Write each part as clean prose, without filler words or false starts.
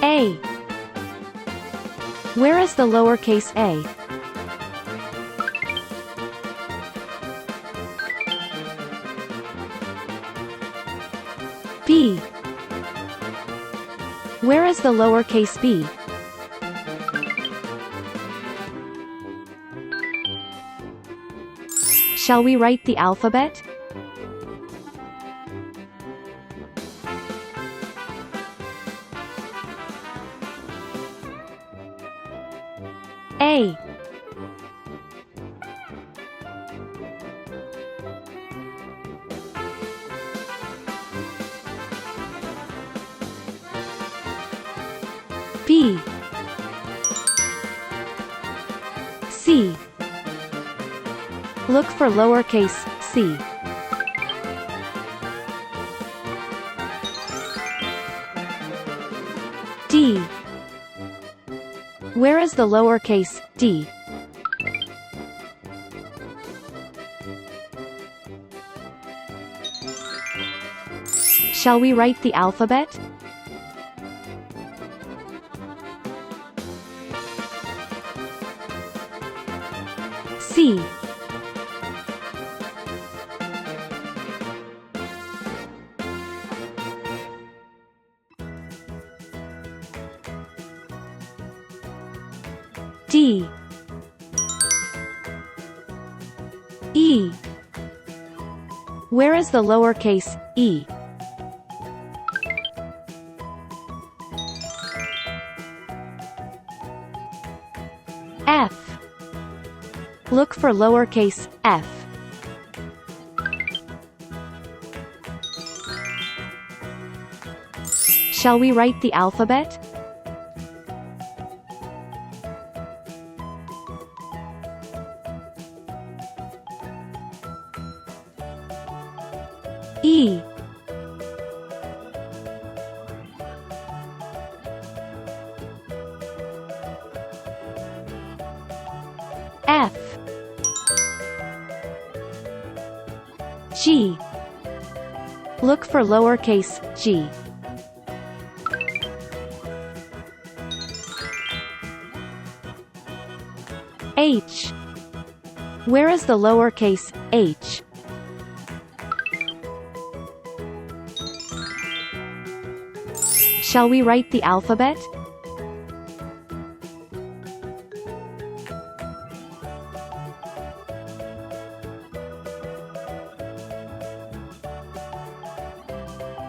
A. Where is the lowercase a? B. Where is the lowercase b? Shall we write the alphabet? A. B. C. Look for lowercase c. D. Where is the lowercase d? Shall we write the alphabet? C. D. E. Where is the lowercase e? F. Look for lowercase f. Shall we write the alphabet? E. F. G. Look for lowercase g. H. Where is the lowercase h? Shall we write the alphabet?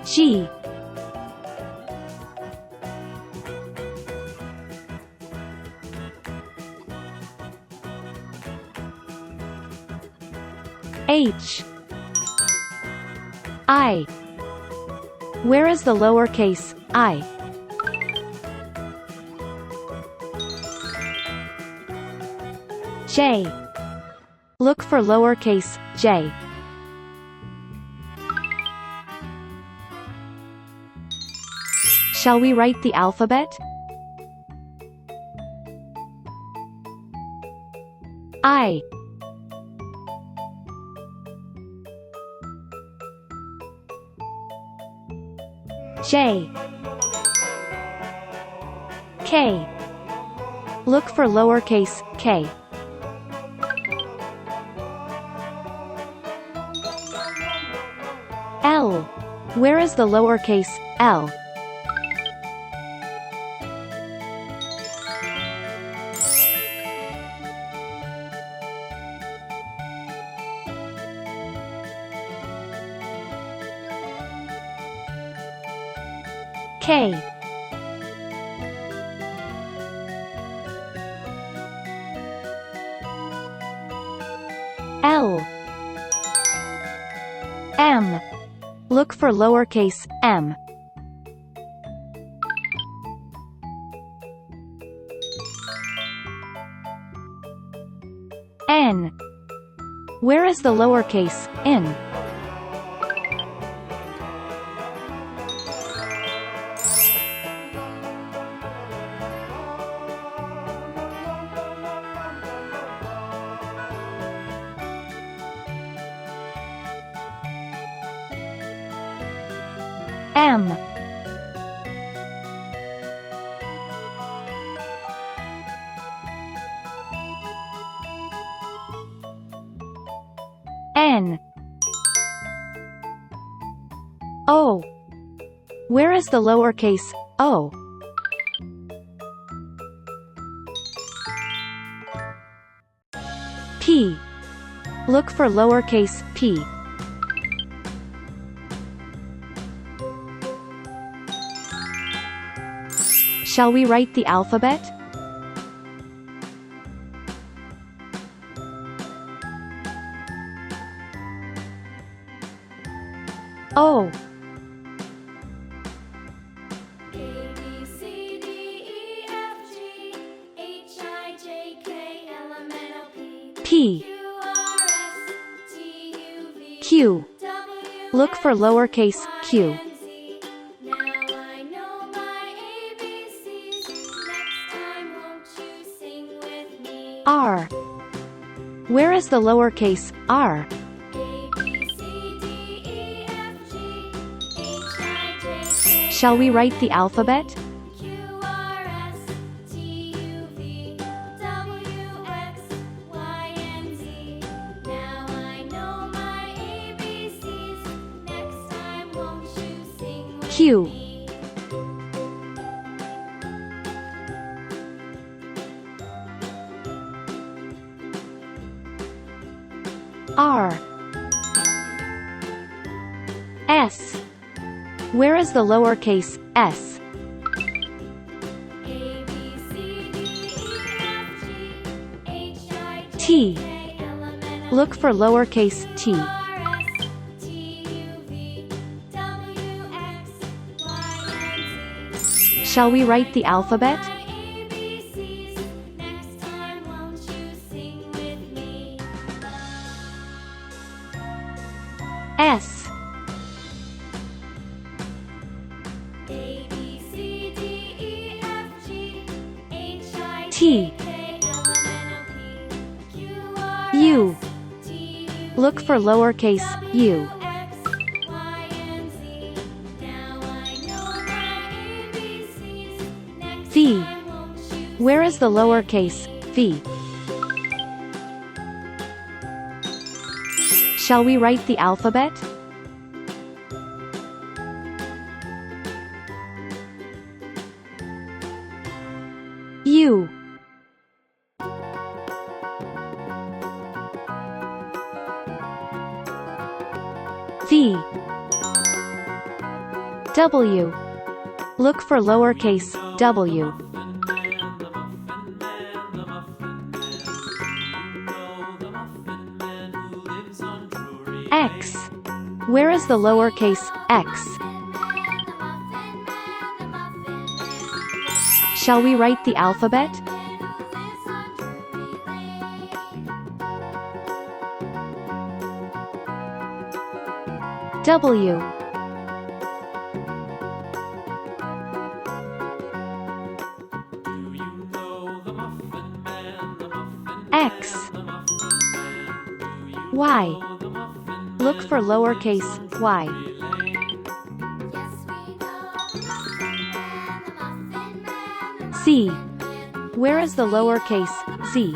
G. H. I. Where is the lowercase I? J. Look for lowercase j. Shall we write the alphabet? I. J. K. Look for lowercase k. L. Where is the lowercase l? K. L. M. Look for lowercase m. N. Where is the lowercase n? M. O. Where is the lowercase o? P. Look for lowercase p. Shall we write the alphabet? O. P. Q. Look for lowercase q. R. Where is the lowercase r? Shall we write the alphabet? Q. R. S. Where is the lowercase s? T. Look for lowercase t. Shall we write the alphabet? S. T. U. Look for lowercase u. V. Where is the lowercase v? Shall we write the alphabet? U. V. W. Look for lowercase w. X. Where is the lowercase x? Shall we write the alphabet? W. X. Y. Look for lowercase y. Z. Where is the lowercase z?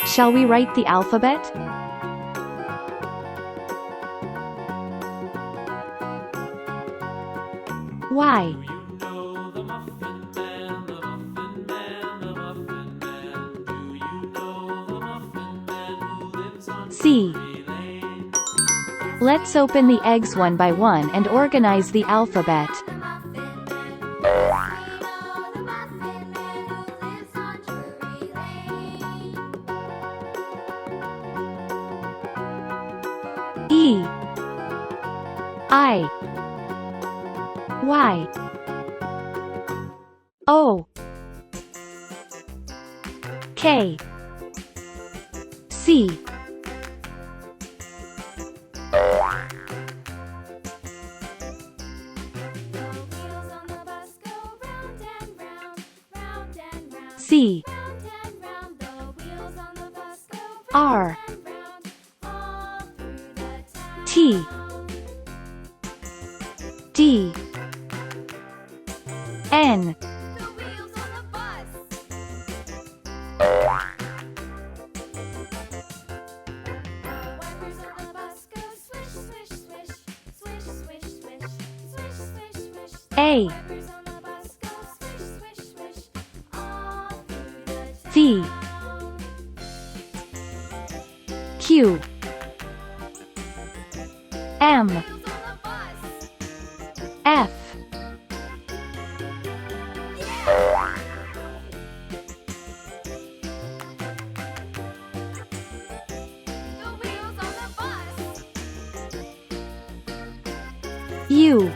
Shall we write the alphabet? Y. C. Let's open the eggs one by one and organize the alphabet. E. I. Y. O. K. C. C. R. T. D. N. A, V, Q, M, F, U,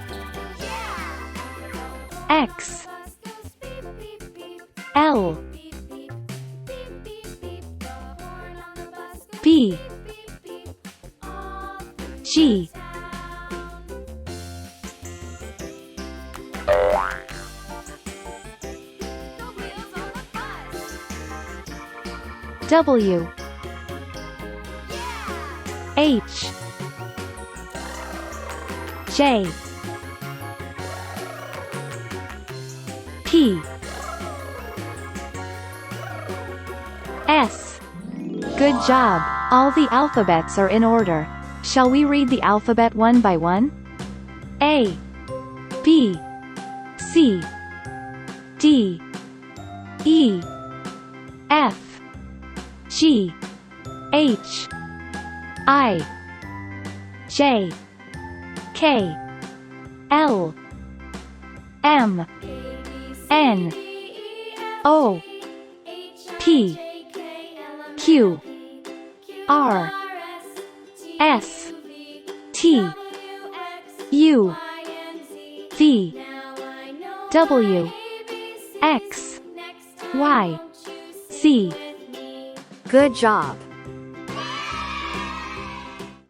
X, L, B, G, W, H, J, P, S. Good job! All the alphabets are in order. Shall we read the alphabet one by one? A, B, C, D, E, F, G, H, I, J, K, L, M, N, O, P, Q, R, S, T, U, V, W, X, Y, Z. Good job!